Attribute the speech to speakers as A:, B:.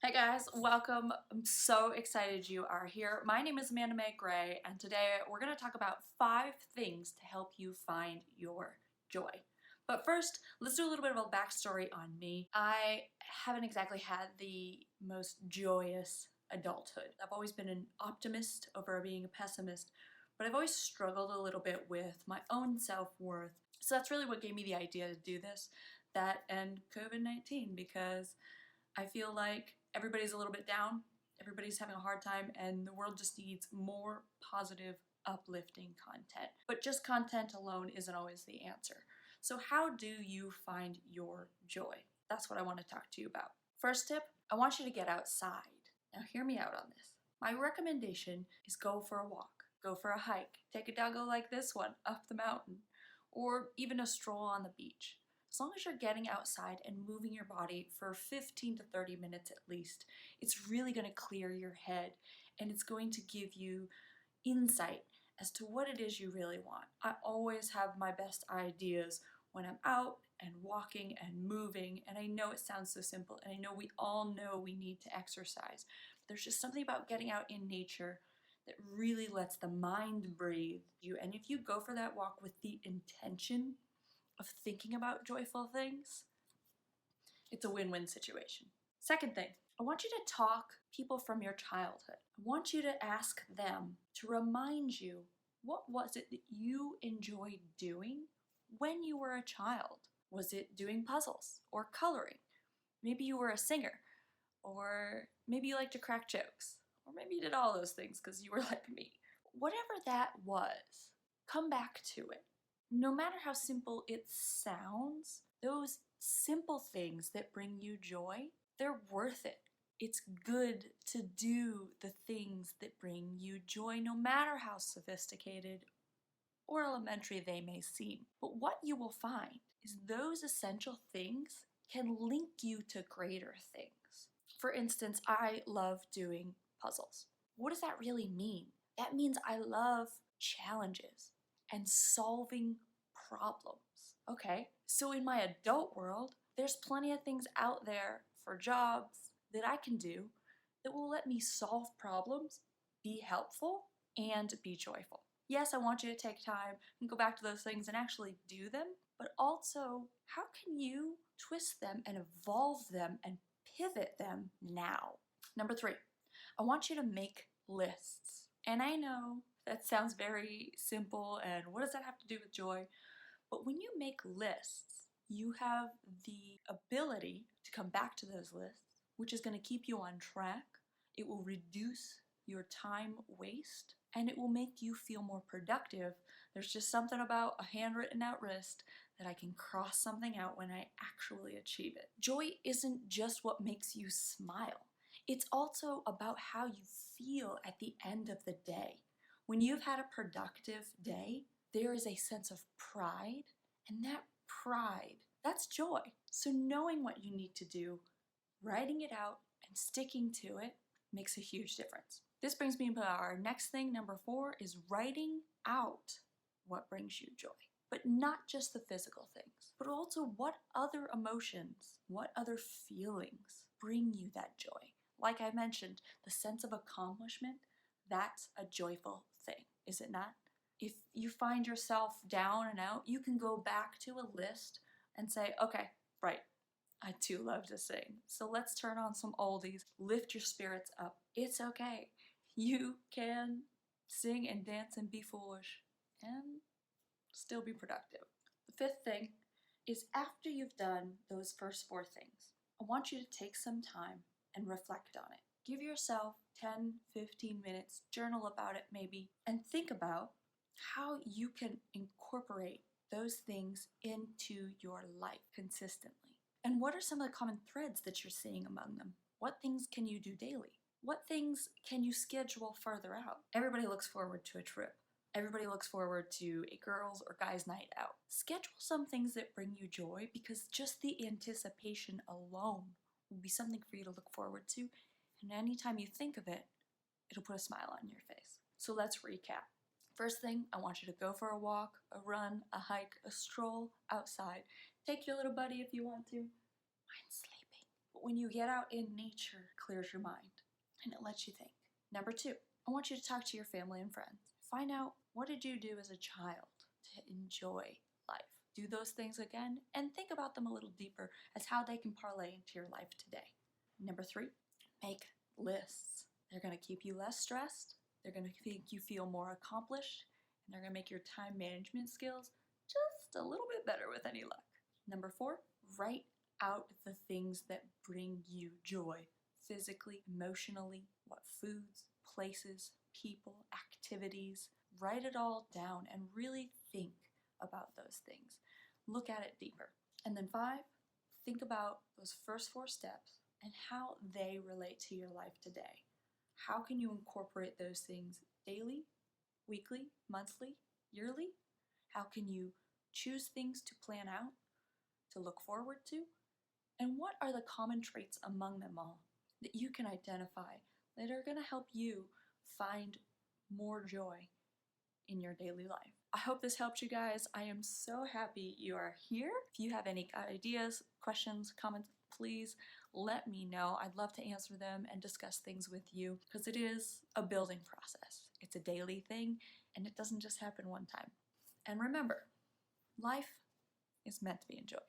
A: Hey guys, welcome. I'm so excited you are here. My name is Amanda Mae Gray, and today we're going to talk about 5 things to help you find your joy. But first, let's do a little bit of a backstory on me. I haven't exactly had the most joyous adulthood. I've always been an optimist over being a pessimist, but I've always struggled a little bit with my own self-worth. So that's really what gave me the idea to do this, that and COVID-19, because I feel like everybody's a little bit down, everybody's having a hard time, and the world just needs more positive, uplifting content. But just content alone isn't always the answer. So how do you find your joy? That's what I want to talk to you about. First tip, I want you to get outside. Now hear me out on this. My recommendation is go for a walk, go for a hike, take a doggo like this one up the mountain, or even a stroll on the beach. As long as you're getting outside and moving your body for 15 to 30 minutes at least, it's really going to clear your head and it's going to give you insight as to what it is you really want. I always have my best ideas when I'm out and walking and moving, and I know it sounds so simple, and I know we all know we need to exercise. But there's just something about getting out in nature that really lets the mind breathe you. And if you go for that walk with the intention of thinking about joyful things, it's a win-win situation. Second thing, I want you to talk people from your childhood. I want you to ask them to remind you, what was it that you enjoyed doing when you were a child? Was it doing puzzles or coloring? Maybe you were a singer, or maybe you like to crack jokes, or maybe you did all those things because you were like me. Whatever that was, come back to it. No matter how simple it sounds, those simple things that bring you joy, they're worth it. It's good to do the things that bring you joy, no matter how sophisticated or elementary they may seem. But what you will find is those essential things can link you to greater things. For instance, I love doing puzzles. What does that really mean? That means I love challenges and solving problems. Okay, so in my adult world, there's plenty of things out there for jobs that I can do that will let me solve problems, be helpful, and be joyful. Yes, I want you to take time and go back to those things and actually do them, but also, how can you twist them and evolve them and pivot them now? Number 3, I want you to make lists. And I know that sounds very simple, and what does that have to do with joy? But when you make lists, you have the ability to come back to those lists, which is going to keep you on track. It will reduce your time waste, and it will make you feel more productive. There's just something about a handwritten out list that I can cross something out when I actually achieve it. Joy isn't just what makes you smile. It's also about how you feel at the end of the day. When you've had a productive day, there is a sense of pride, and that pride, that's joy. So knowing what you need to do, writing it out, and sticking to it makes a huge difference. This brings me to our next thing, number 4, is writing out what brings you joy. But not just the physical things, but also what other emotions, what other feelings bring you that joy. Like I mentioned, the sense of accomplishment, that's a joyful thing, is it not? If you find yourself down and out, you can go back to a list and say, okay, right, I do love to sing. So let's turn on some oldies, lift your spirits up. It's okay. You can sing and dance and be foolish and still be productive. The 5th thing is, after you've done those first 4 things, I want you to take some time and reflect on it. Give yourself 10, 15 minutes, journal about it maybe, and think about how you can incorporate those things into your life consistently. And what are some of the common threads that you're seeing among them? What things can you do daily? What things can you schedule further out? Everybody looks forward to a trip. Everybody looks forward to a girls' or guys' night out. Schedule some things that bring you joy, because just the anticipation alone will be something for you to look forward to. And anytime you think of it, it'll put a smile on your face. So let's recap. First thing, I want you to go for a walk, a run, a hike, a stroll outside. Take your little buddy if you want to. Mine's sleeping. But when you get out in nature, it clears your mind and it lets you think. Number 2, I want you to talk to your family and friends. Find out, what did you do as a child to enjoy life? Do those things again and think about them a little deeper as how they can parlay into your life today. Number 3, make lists. They're going to keep you less stressed. They're going to make you feel more accomplished. And they're going to make your time management skills just a little bit better with any luck. Number 4, write out the things that bring you joy, physically, emotionally, what foods, places, people, activities. Write it all down and really think about those things. Look at it deeper. And then 5, think about those first 4 steps and how they relate to your life today. How can you incorporate those things daily, weekly, monthly, yearly? How can you choose things to plan out, to look forward to? And what are the common traits among them all that you can identify that are going to help you find more joy in your daily life? I hope this helped you guys. I am so happy you are here. If you have any ideas, questions, comments, please let me know. I'd love to answer them and discuss things with you because it is a building process. It's a daily thing and it doesn't just happen one time. And remember, life is meant to be enjoyed.